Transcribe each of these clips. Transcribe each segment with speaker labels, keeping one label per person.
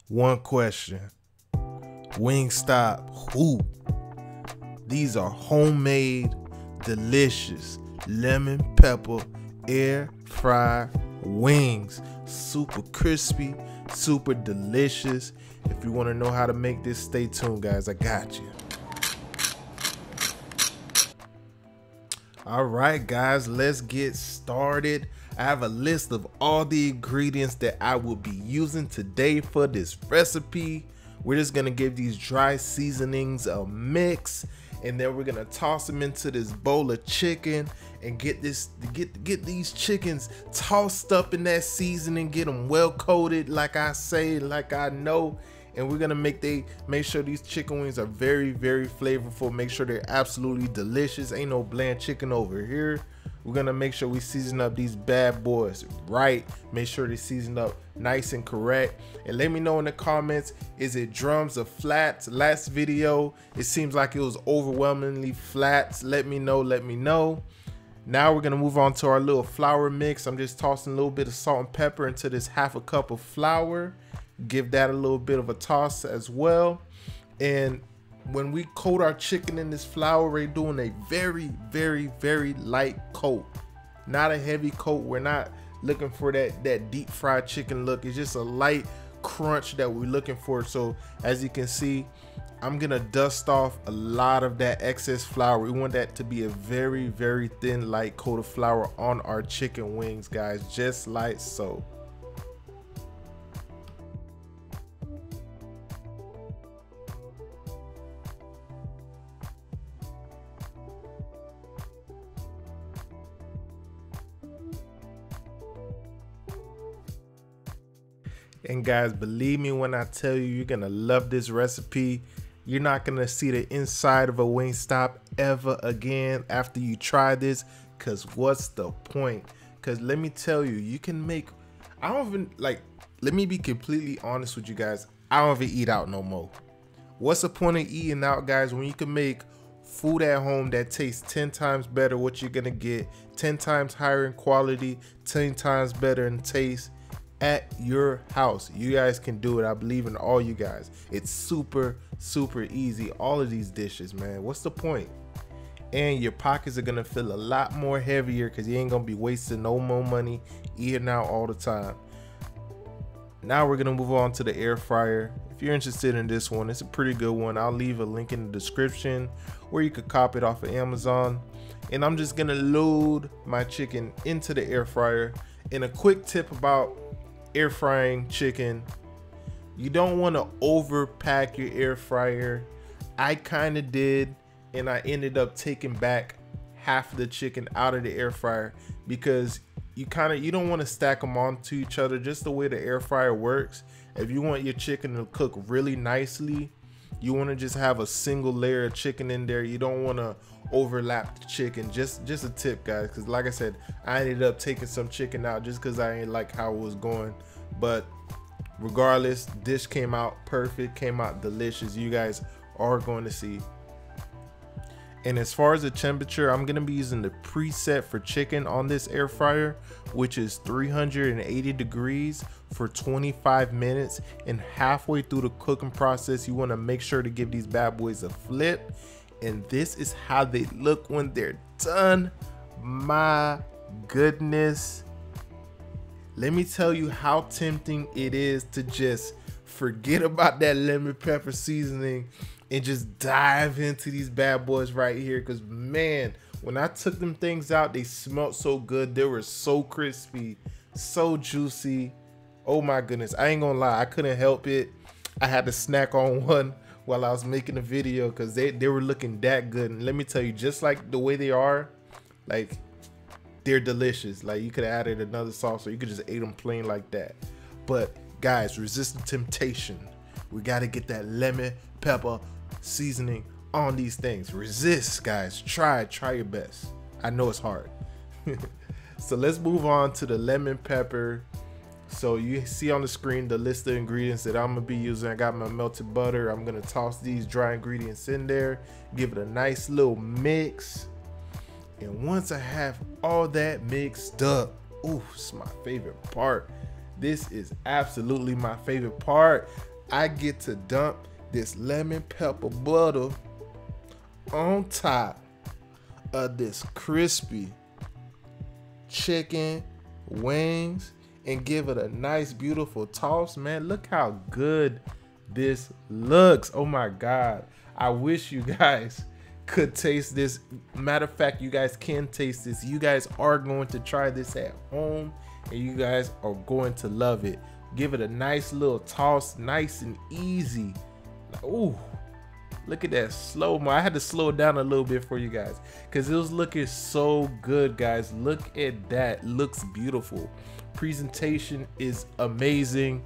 Speaker 1: One question. Wingstop who? These are homemade, delicious, lemon pepper, air fry wings. Super crispy, super delicious. If you want to know how to make this, stay tuned, guys. I got you. All right, guys, let's get started. I have a list of all the ingredients that I will be using today for this recipe. We're just gonna give these dry seasonings a mix, and then we're gonna toss them into this bowl of chicken and get these chickens tossed up in that seasoning, get them well coated, like I say, like I know. And we're gonna make sure these chicken wings are very, very flavorful. Make sure they're absolutely delicious. Ain't no bland chicken over here. We're gonna make sure we season up these bad boys right. Make sure they season up nice and correct. And let me know in the comments, is it drums or flats? Last video, it seems like it was overwhelmingly flats. Let me know. Now we're gonna move on to our little flour mix. I'm just tossing a little bit of salt and pepper into this half a cup of flour. Give that a little bit of a toss as well. And when we coat our chicken in this flour, we're doing a very, very, very light coat, not a heavy coat. We're not looking for that deep fried chicken look. It's just a light crunch that we're looking for. So as you can see, I'm gonna dust off a lot of that excess flour. We want that to be a very, very thin, light coat of flour on our chicken wings, guys, just like so. And guys, believe me when I tell you, you're gonna love this recipe. You're not gonna see the inside of a Wingstop ever again after you try this, because what's the point? Because let me tell you, you can make, let me be completely honest with you guys, I don't even eat out no more. What's the point of eating out, guys, when you can make food at home that tastes 10 times better? What you're gonna get 10 times higher in quality, 10 times better in taste at your house. You guys can do it. I believe in all you guys. It's super, super easy. All of these dishes, man. What's the point? And your pockets are gonna feel a lot more heavier because you ain't gonna be wasting no more money eating out all the time. Now we're gonna move on to the air fryer. If you're interested in this one, it's a pretty good one. I'll leave a link in the description where you could copy it off of Amazon. And I'm just gonna load my chicken into the air fryer. And a quick tip about air frying chicken: you don't want to overpack your air fryer. I kind of did, and I ended up taking back half of the chicken out of the air fryer because you don't want to stack them onto each other. Just the way the air fryer works, if you want your chicken to cook really nicely, you want to just have a single layer of chicken in there. You don't want to overlap the chicken. Just a tip, guys, because like I said, I ended up taking some chicken out just because I ain't like how it was going. But regardless, dish came out perfect, came out delicious. You guys are going to see. And as far as the temperature, I'm going to be using the preset for chicken on this air fryer, which is 380 degrees for 25 minutes. And halfway through the cooking process, you want to make sure to give these bad boys a flip. And this is how they look when they're done. My goodness. Let me tell you how tempting it is to just forget about that lemon pepper seasoning and just dive into these bad boys right here. Because man, when I took them things out, they smelled so good. They were so crispy, so juicy. Oh my goodness, I ain't gonna lie, I couldn't help it. I had to snack on one while I was making the video because they were looking that good. And let me tell you, just like the way they are, like, they're delicious. Like, you could have added another sauce, or you could just ate them plain like that. But guys, resist the temptation. We got to get that lemon pepper seasoning on these things. Resist, guys. Try your best. I know it's hard. So let's move on to the lemon pepper. So you see on the screen the list of ingredients that I'm gonna be using. I got my melted butter. I'm gonna toss these dry ingredients in there, give it a nice little mix. And once I have all that mixed up, ooh, it's my favorite part. This is absolutely my favorite part. I get to dump this lemon pepper butter on top of this crispy chicken wings and give it a nice beautiful toss. Man, look how good this looks. Oh my God, I wish you guys could taste this. Matter of fact, you guys can taste this. You guys are going to try this at home and you guys are going to love it. Give it a nice little toss, nice and easy. Ooh, look at that slow-mo. I had to slow it down a little bit for you guys because it was looking so good, guys. Look at that. Looks beautiful. Presentation is amazing.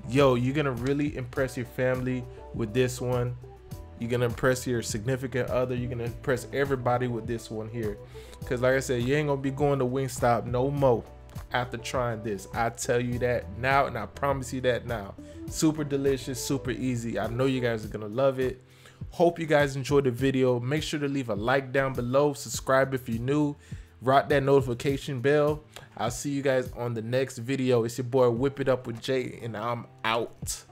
Speaker 1: Yo, you're gonna really impress your family with this one. You're gonna impress your significant other. You're gonna impress everybody with this one here, because like I said, you ain't gonna be going to Wingstop no more after trying this. I tell you that now, and I promise you that now. Super delicious, super easy. I know you guys are gonna love it. Hope you guys enjoyed the video. Make sure to leave a like down below, subscribe if you're new, rock that notification bell. I'll see you guys on the next video. It's your boy Whip It Up with Jay, and I'm out.